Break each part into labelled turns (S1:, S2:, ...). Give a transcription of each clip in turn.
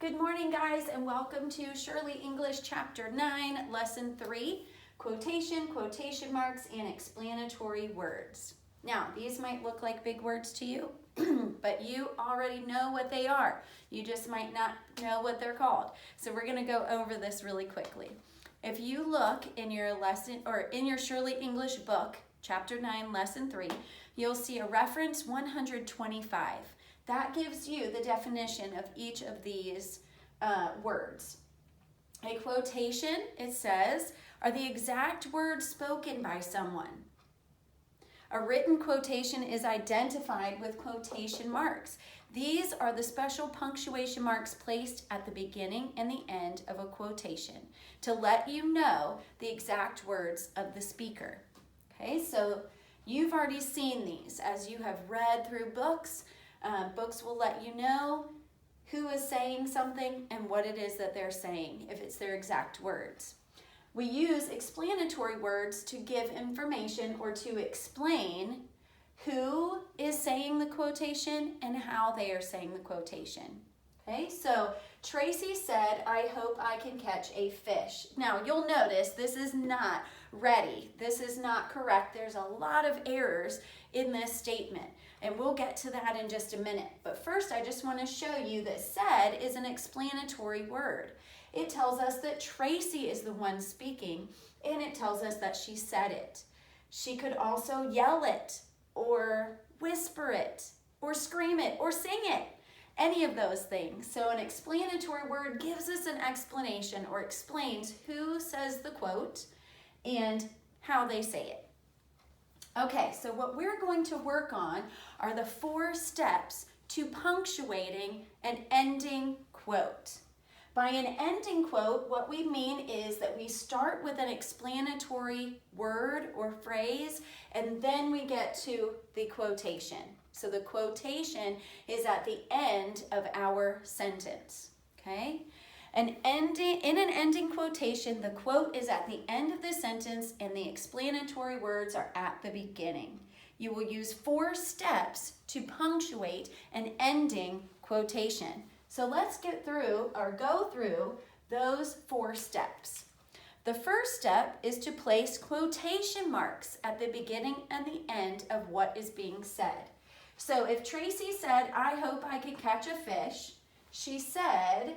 S1: Good morning, guys, and welcome to Shurley English Chapter 9, Lesson 3, Quotation, Quotation Marks, and Explanatory Words. Now, these might look like big words to you, but you already know what they are. You just might not know what they're called. So we're going to go over this really quickly. If you look in your lesson or in your Shurley English book, Chapter 9, Lesson 3, you'll see a reference 125. That gives you the definition of each of these words. A quotation, it says, are the exact words spoken by someone. A written quotation is identified with quotation marks. These are the special punctuation marks placed at the beginning and the end of a quotation to let you know the exact words of the speaker. Okay, so you've already seen these as you have read through books. Books will let you know who is saying something and what it is that they're saying, if it's their exact words. We use explanatory words to give information or to explain who is saying the quotation and how they are saying the quotation. Okay, so Tracy said, I hope I can catch a fish. Now, you'll notice this is not ready. This is not correct. There's a lot of errors in this statement, and we'll get to that in just a minute. But first, I just want to show you that said is an explanatory word. It tells us that Tracy is the one speaking, and it tells us that she said it. She could also yell it, or whisper it, or scream it, or sing it. Any of those things. So an explanatory word gives us an explanation or explains who says the quote and how they say it. Okay, so what we're going to work on are the 4 steps to punctuating an ending quote. By an ending quote, what we mean is that we start with an explanatory word or phrase, and then we get to the quotation. So the quotation is at the end of our sentence, okay? In an ending quotation, the quote is at the end of the sentence and the explanatory words are at the beginning. You will use 4 steps to punctuate an ending quotation. So let's go through those 4 steps. The first step is to place quotation marks at the beginning and the end of what is being said. So if Tracy said, I hope I can catch a fish, she said,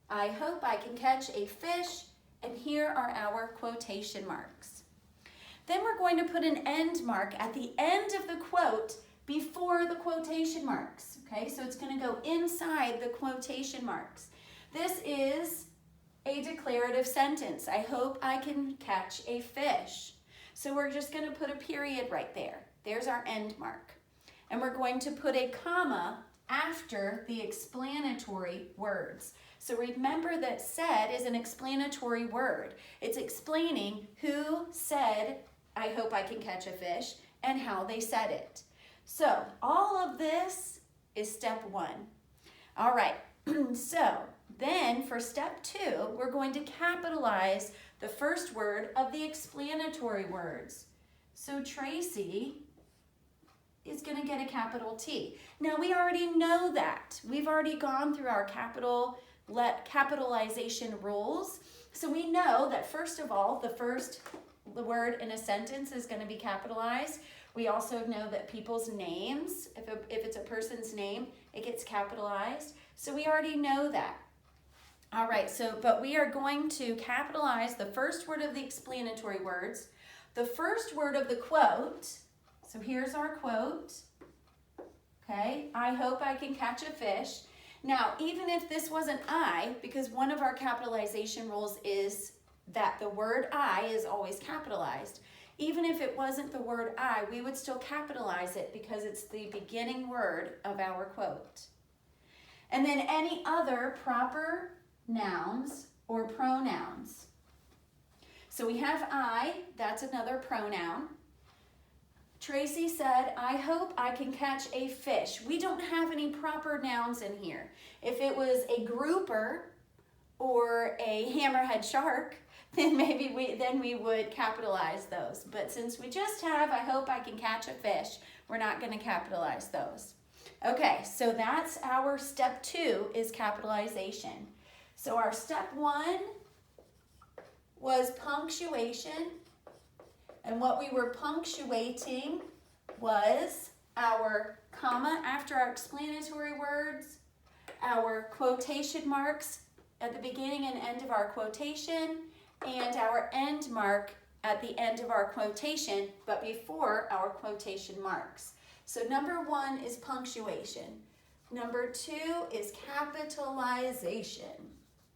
S1: I hope I can catch a fish, and here are our quotation marks. Then we're going to put an end mark at the end of the quote before the quotation marks. Okay, so it's going to go inside the quotation marks. This is a declarative sentence. I hope I can catch a fish. So we're just going to put a period right there. There's our end mark. And we're going to put a comma after the explanatory words. So remember that said is an explanatory word. It's explaining who said, I hope I can catch a fish, and how they said it. So all of this is step 1. All right, so then for step 2, we're going to capitalize the first word of the explanatory words. So Tracy is going to get a capital T. Now we already know that. We've already gone through our capitalization rules. So we know that first of all, the word in a sentence is going to be capitalized. We also know that people's names, if it's a person's name, it gets capitalized. So we already know that. All right, but we are going to capitalize the first word of the explanatory words, the first word of the quote. So here's our quote, okay? I hope I can catch a fish. Now, even if this wasn't I, because one of our capitalization rules is that the word I is always capitalized. Even if it wasn't the word I, we would still capitalize it because it's the beginning word of our quote. And then any other proper nouns or pronouns. So we have I, that's another pronoun. Tracy said, I hope I can catch a fish. We don't have any proper nouns in here. If it was a grouper or a hammerhead shark, then maybe we would capitalize those. But since we just have, I hope I can catch a fish, we're not going to capitalize those. Okay, so that's our step 2 is capitalization. So our step 1 was punctuation, and what we were punctuating was our comma after our explanatory words, our quotation marks at the beginning and end of our quotation, and our end mark at the end of our quotation, but before our quotation marks. So number 1 is punctuation. Number 2 is capitalization.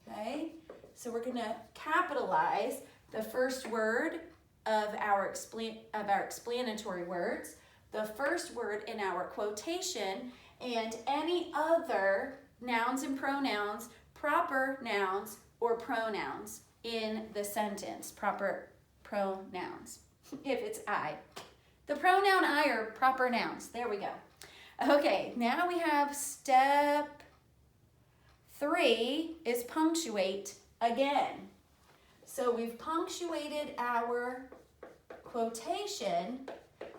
S1: Okay? So we're going to capitalize the first word of our explanatory words, the first word in our quotation, and any other nouns and pronouns, proper nouns or pronouns in the sentence, proper pronouns, if it's I. The pronoun I are proper nouns. There we go. Okay, now we have step 3 is punctuate again. So we've punctuated our quotation,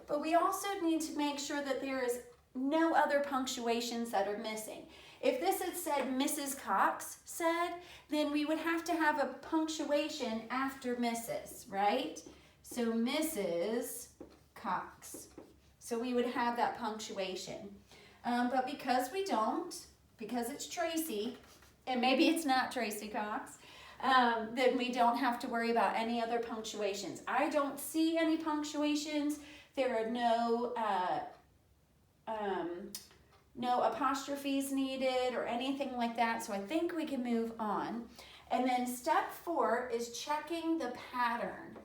S1: but we also need to make sure that there is no other punctuations that are missing. If this had said Mrs. Cox said, then we would have to have a punctuation after Mrs., right? So Mrs. Cox. So we would have that punctuation. But because we don't, because it's Tracy, and maybe it's not Tracy Cox, then we don't have to worry about any other punctuations. I don't see any punctuations. There are no apostrophes needed or anything like that, so I think we can move on. And then step 4 is checking the pattern.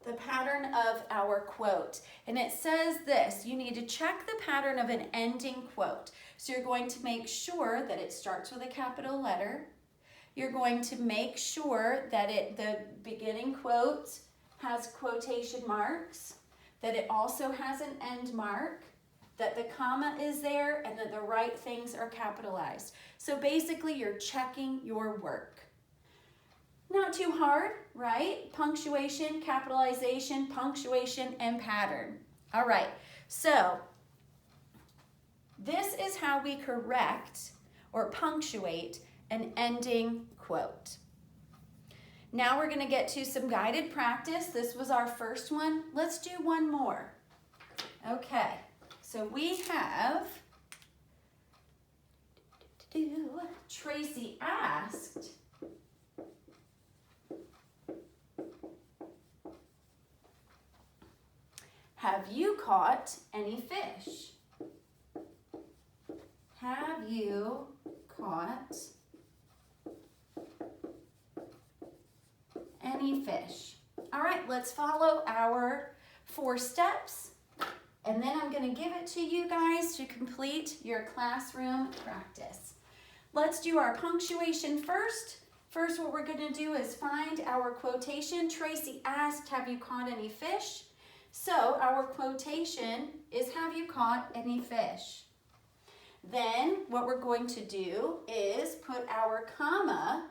S1: The pattern of our quote. And it says this, you need to check the pattern of an ending quote. So you're going to make sure that it starts with a capital letter. You're going to make sure that the beginning quote has quotation marks, that it also has an end mark, that the comma is there, and that the right things are capitalized. So basically you're checking your work. Not too hard, right? Punctuation, capitalization, punctuation, and pattern. All right, so this is how we correct or punctuate an ending quote. Now we're going to get to some guided practice. This was our first one. Let's do one more. Okay, so we have Tracy asked, have you caught any fish? Have you caught any fish? All right, let's follow our 4 steps, and then I'm going to give it to you guys to complete your classroom practice. Let's do our punctuation first. First, what we're going to do is find our quotation. Tracy asked, have you caught any fish? So our quotation is, have you caught any fish? Then what we're going to do is put our comma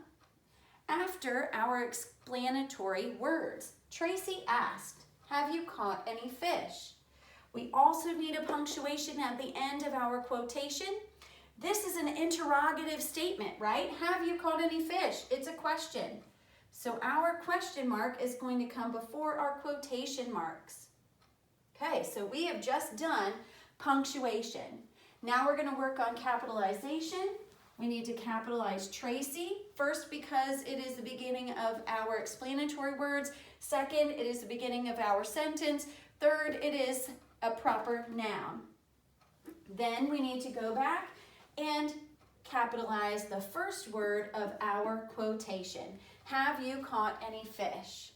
S1: after our explanatory words. Tracy asked, have you caught any fish? We also need a punctuation at the end of our quotation. This is an interrogative statement, right? Have you caught any fish? It's a question. So our question mark is going to come before our quotation marks. Okay, so we have just done punctuation. Now we're going to work on capitalization. We need to capitalize Tracy. First, because it is the beginning of our explanatory words. Second, it is the beginning of our sentence. Third, it is a proper noun. Then we need to go back and capitalize the first word of our quotation. Have you caught any fish?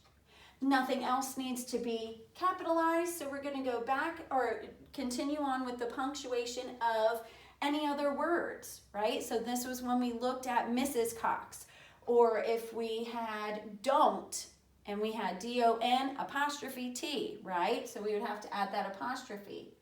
S1: Nothing else needs to be capitalized, so we're going to go back or continue on with the punctuation of any other words, right? So this was when we looked at Mrs. Cox, or if we had don't and we had D-O-N apostrophe T, right? So we would have to add that apostrophe.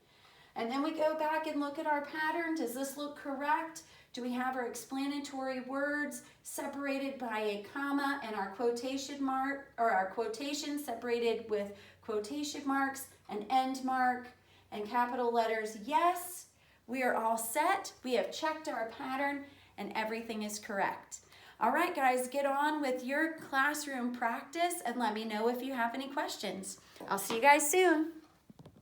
S1: And then we go back and look at our pattern. Does this look correct? Do we have our explanatory words separated by a comma and our quotation mark, or our quotation separated with quotation marks, an end mark? and capital letters yes. We are all set. We have checked our pattern and everything is correct. All right, guys, get on with your classroom practice and let me know if you have any questions. I'll see you guys soon.